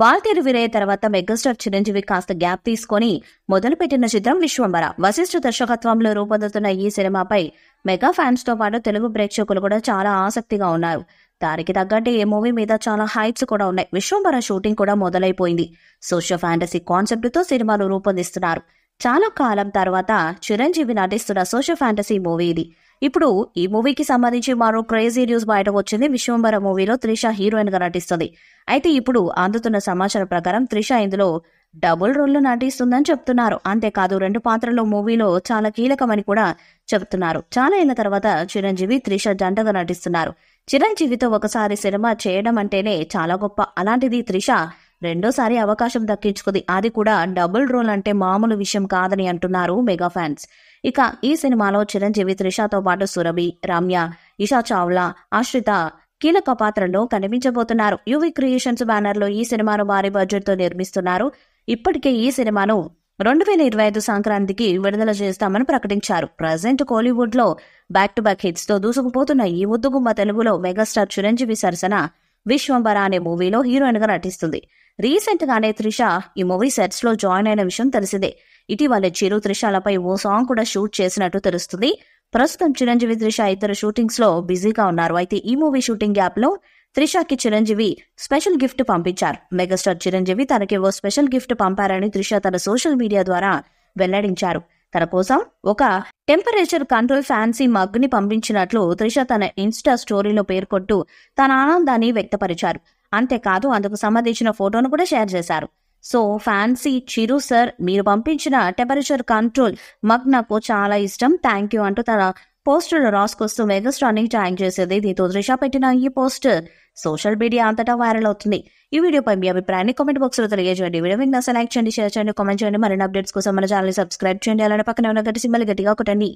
వాల్తేరు వీరయ్య తర్వాత మెగాస్టార్ చిరంజీవి కాస్త గ్యాప్ తీసుకొని మొదలుపెట్టిన చిత్రం విశ్వంబర. వశిష్ఠ దర్శకత్వంలో రూపొందుతున్న ఈ సినిమాపై మెగా ఫ్యాన్స్ తో పాటు తెలుగు ప్రేక్షకులు కూడా చాలా ఆసక్తిగా ఉన్నారు. దానికి తగ్గట్టు ఈ మూవీ మీద చాలా హైప్స్ కూడా ఉన్నాయి. విశ్వంబర షూటింగ్ కూడా మొదలైపోయింది. సోషల్ ఫ్యాంటసీ కాన్సెప్ట్ తో సినిమాను రూపొందిస్తున్నారు. చాలా కాలం తర్వాత చిరంజీవి నటిస్తున్న సోషల్ ఫ్యాంటసీ మూవీ ఇది. ఇప్పుడు ఈ మూవీకి సంబంధించి మరో క్రేజీ న్యూస్ బయటకు వచ్చింది. విశ్వంబర మూవీలో త్రిష హీరోయిన్ గా నటిస్తుంది. అయితే ఇప్పుడు అందుతున్న సమాచారం ప్రకారం త్రిష ఇందులో డబుల్ రోల్లో నటిస్తుందని చెప్తున్నారు. అంతేకాదు 2 పాత్రలు మూవీలో చాలా కీలకమని కూడా చెప్తున్నారు. చాలా ఏళ్ల తర్వాత చిరంజీవి త్రిష జంటగా నటిస్తున్నారు. చిరంజీవితో ఒకసారి సినిమా చేయడం అంటేనే చాలా గొప్ప. అలాంటిది త్రిష రెండోసారి అవకాశం దక్కించుకుంది. అది కూడా డబుల్ రోల్ అంటే మామూలు విషయం కాదని అంటున్నారు మెగా ఫ్యాన్స్. ఇక ఈ సినిమాలో చిరంజీవి త్రిషతో పాటు సురభి, రమ్య, ఇషా చావ్లా, ఆశ్రిత కీలక పాత్రలో కనిపించబోతున్నారు. యువి క్రియేషన్స్ బ్యానర్ లో ఈ సినిమాను భారీ బడ్జెట్ తో నిర్మిస్తున్నారు. ఇప్పటికే ఈ సినిమాను 2025 సంక్రాంతికి విడుదల చేస్తామని ప్రకటించారు. ప్రజెంట్ కోలీవుడ్ లో బ్యాక్ టు బ్యాక్ హిట్స్ తో దూసుకుపోతున్న ఈ ముద్దుగుమ్మ తెలుగులో మెగాస్టార్ చిరంజీవి సరసన విశ్వంబర అనే మూవీలో హీరోయిన్ గా నటిస్తుంది. రీసెంట్ గానే త్రిష ఈ మూవీ సెట్స్ లో జాయిన్ అయిన విషయం తెలిసిందే. ఇటీవల చిరు త్రిషలపై ఓ సాంగ్ కూడా షూట్ చేసినట్టు తెలుస్తుంది. ప్రస్తుతం చిరంజీవి త్రిష ఇద్దరు షూటింగ్స్ లో బిజీగా ఉన్నారు. అయితే ఈ మూవీ షూటింగ్ గ్యాప్ లో త్రిషకి చిరంజీవి స్పెషల్ గిఫ్ట్ పంపించారు. మెగాస్టార్ చిరంజీవి తనకి ఓ స్పెషల్ గిఫ్ట్ పంపారని త్రిష తన సోషల్ మీడియా ద్వారా వెల్లడించారు. తన కోసం ఒక టెంపరేచర్ కంట్రోల్ ఫ్యాన్సీ మగ్ ని పంపించినట్లు త్రిష తన ఇన్స్టా స్టోరీలో పేర్కొంటూ తన ఆనందాన్ని వ్యక్తపరిచారు. అంతేకాదు అందుకు సంబంధించిన ఫోటోను కూడా షేర్ చేశారు. సో ఫ్యాన్సీ చిరు సార్, మీరు పంపించిన టెంపరేచర్ కంట్రోల్ మగ్ నాకు చాలా ఇష్టం, థ్యాంక్ యూ అంటూ తన పోస్టర్ రాసుకొస్తూ మెగాస్టార్ ని ట్యాగ్ చేసేది. దీంతో త్రిష పెట్టిన ఈ పోస్టర్ సోషల్ మీడియా అంతటా వైరల్ అవుతుంది. ఈ వీడియోపై మీ అభిప్రాయాన్ని కామెంట్ బాక్స్ లో తెలియజేయండి. వీడియో మీకు నచ్చితే లైక్ చేయండి, షేర్ చేయండి, కామెంట్ చేయండి. మరిన్ని అప్డేట్స్ కోసం మన ఛానల్ ని సబ్స్క్రైబ్ చేయండి. అలానే పక్కనే ఉన్న గట్టి సింబల్ గట్టిగా కొట్టండి.